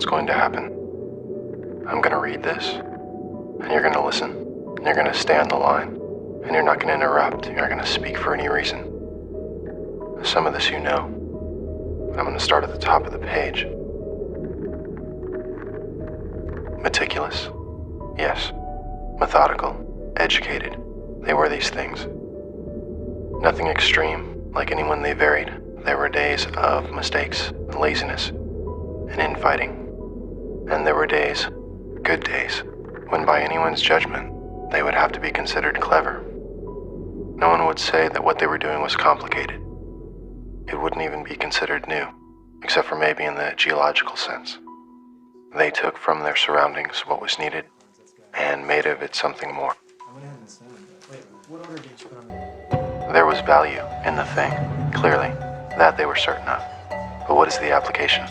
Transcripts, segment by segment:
what's going to happen. I'm going to read this, and you're going to listen. You're going to stay on the line, and you're not going to interrupt. You're not going to speak for any reason. Some of this you know. I'm going to start at the top of the page. Meticulous. Yes. Methodical. Educated. They were these things. Nothing extreme, like anyone they varied. There were days of mistakes, laziness, and infighting. And there were days, good days, when by anyone's judgment, they would have to be considered clever. No one would say that what they were doing was complicated. It wouldn't even be considered new, except for maybe in the geological sense. They took from their surroundings what was needed and made of it something more. There was value in the thing, clearly, that they were certain of. But what is the application?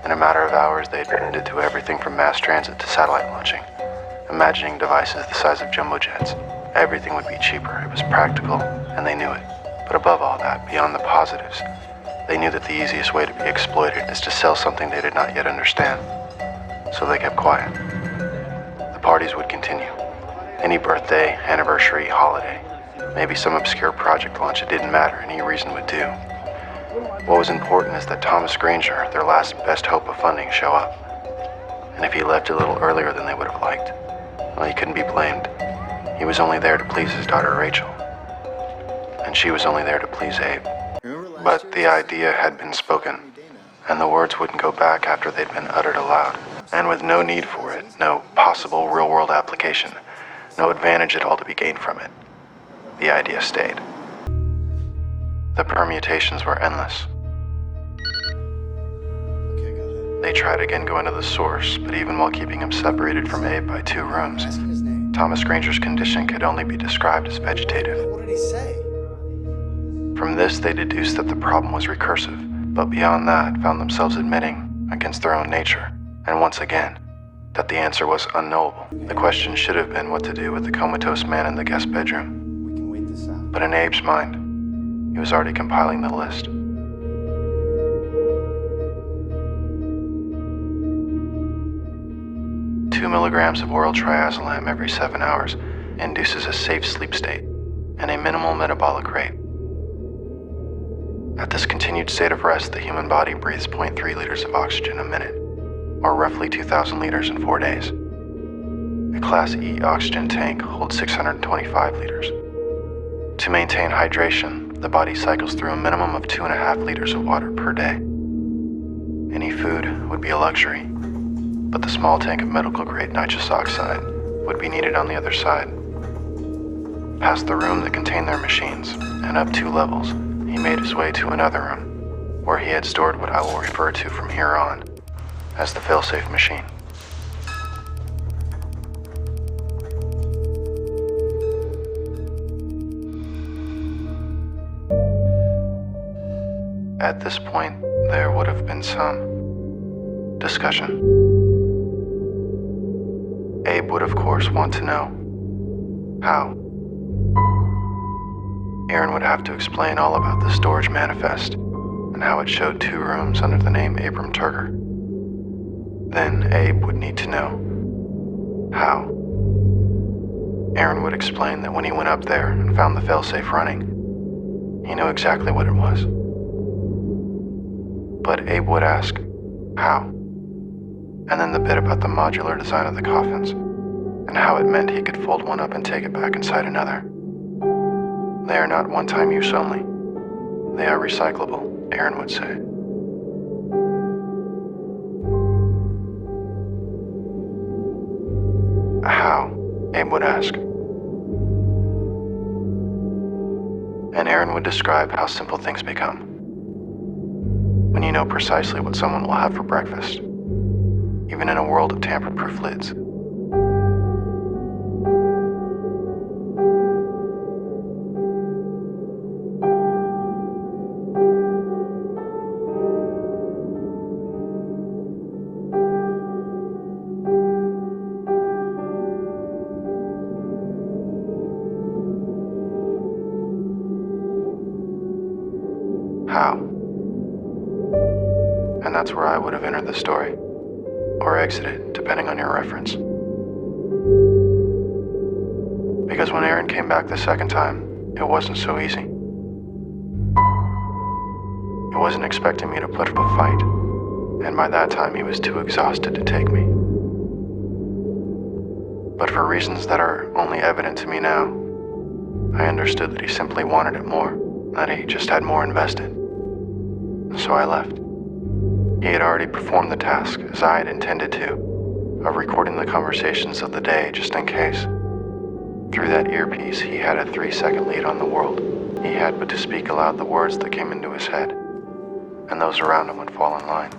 In a matter of hours, they had turned it to everything from mass transit to satellite launching, imagining devices the size of jumbo jets. Everything would be cheaper, it was practical, and they knew it. But above all that, beyond the positives, they knew that the easiest way to be exploited is to sell something they did not yet understand. So they kept quiet. The parties would continue. Any birthday, anniversary, holiday, maybe some obscure project launch, it didn't matter, any reason would do. What was important is that Thomas Granger, their last best hope of funding, show up. And if he left a little earlier than they would have liked, well, he couldn't be blamed. He was only there to please his daughter Rachel. And she was only there to please Abe. But the idea had been spoken, and the words wouldn't go back after they'd been uttered aloud. And with no need for it, no possible real-world application, no advantage at all to be gained from it, the idea stayed. The permutations were endless. They tried again going to the source, but even while keeping him separated from Abe by 2 rooms, Thomas Granger's condition could only be described as vegetative. What did he say? From this, they deduced that the problem was recursive, but beyond that, found themselves admitting, against their own nature, and once again, that the answer was unknowable. The question should have been what to do with the comatose man in the guest bedroom. We can wait this out. But in Abe's mind, he was already compiling the list. 2 milligrams of oral triazolam every 7 hours induces a safe sleep state and a minimal metabolic rate. At this continued state of rest, the human body breathes 0.3 liters of oxygen a minute, or roughly 2,000 liters in 4 days. A Class E oxygen tank holds 625 liters. To maintain hydration, the body cycles through a minimum of 2.5 liters of water per day. Any food would be a luxury, but the small tank of medical-grade nitrous oxide would be needed on the other side. Past the room that contained their machines, and up 2 levels, he made his way to another room, where he had stored what I will refer to from here on as the failsafe machine. At this point, there would have been some discussion. Abe would, of course, want to know how. Aaron would have to explain all about the storage manifest and how it showed 2 rooms under the name Abram Turger. Then Abe would need to know how. Aaron would explain that when he went up there and found the failsafe running, he knew exactly what it was. But Abe would ask, how? And then the bit about the modular design of the coffins, and how it meant he could fold one up and take it back inside another. They are not one-time use only. They are recyclable, Aaron would say. How? Abe would ask. And Aaron would describe how simple things become when you know precisely what someone will have for breakfast, even in a world of tamper-proof lids. How? And that's where I would have entered the story. or exit it, depending on your reference. Because when Aaron came back the second time, it wasn't so easy. He wasn't expecting me to put up a fight, and by that time he was too exhausted to take me. But for reasons that are only evident to me now, I understood that he simply wanted it more, that he just had more invested. So I left. He had already performed the task, as I had intended to, of recording the conversations of the day just in case. Through that earpiece, he had a 3-second lead on the world. He had but to speak aloud the words that came into his head, and those around him would fall in line.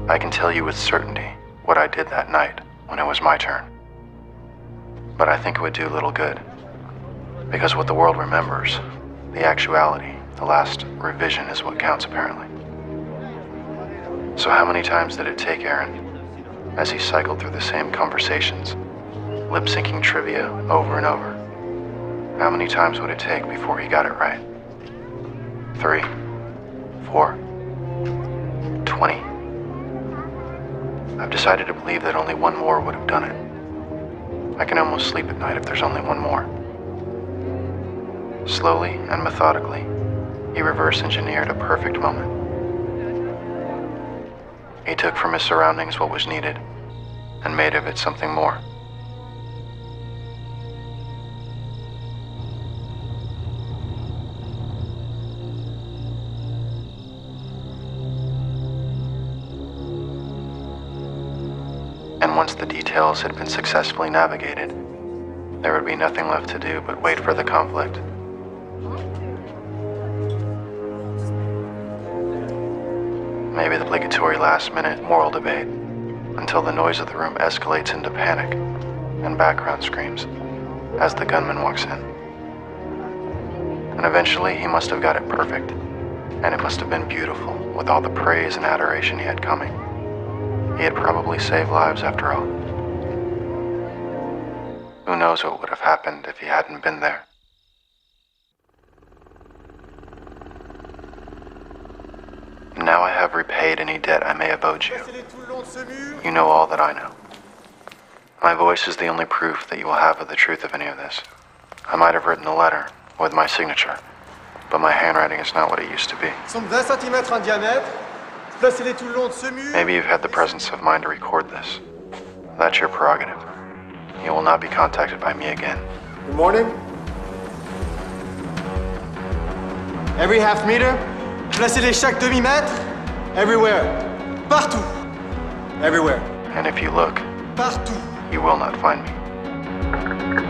I can tell you with certainty what I did that night when it was my turn. But I think it would do little good, because what the world remembers, the actuality, the last revision is what counts apparently. So how many times did it take Aaron, as he cycled through the same conversations, lip-syncing trivia over and over? How many times would it take before he got it right? 3, 4, 20. I've decided to believe that only one more would have done it. I can almost sleep at night if there's only one more. Slowly and methodically, he reverse engineered a perfect moment. He took from his surroundings what was needed and made of it something more. And once the details had been successfully navigated, there would be nothing left to do but wait for the conflict. Maybe the obligatory last-minute moral debate, until the noise of the room escalates into panic and background screams as the gunman walks in. And eventually he must have got it perfect, and it must have been beautiful with all the praise and adoration he had coming. He had probably saved lives after all. Who knows what would have happened if he hadn't been there? Now I have repaid any debt I may have owed you. You know all that I know. My voice is the only proof that you will have of the truth of any of this. I might have written a letter with my signature, but my handwriting is not what it used to be. Maybe you've had the presence of mind to record this. That's your prerogative. You will not be contacted by me again. Good morning. Every half meter, placez-les chaque demi-mètre, everywhere, partout, everywhere. And if you look, partout. you will not find me.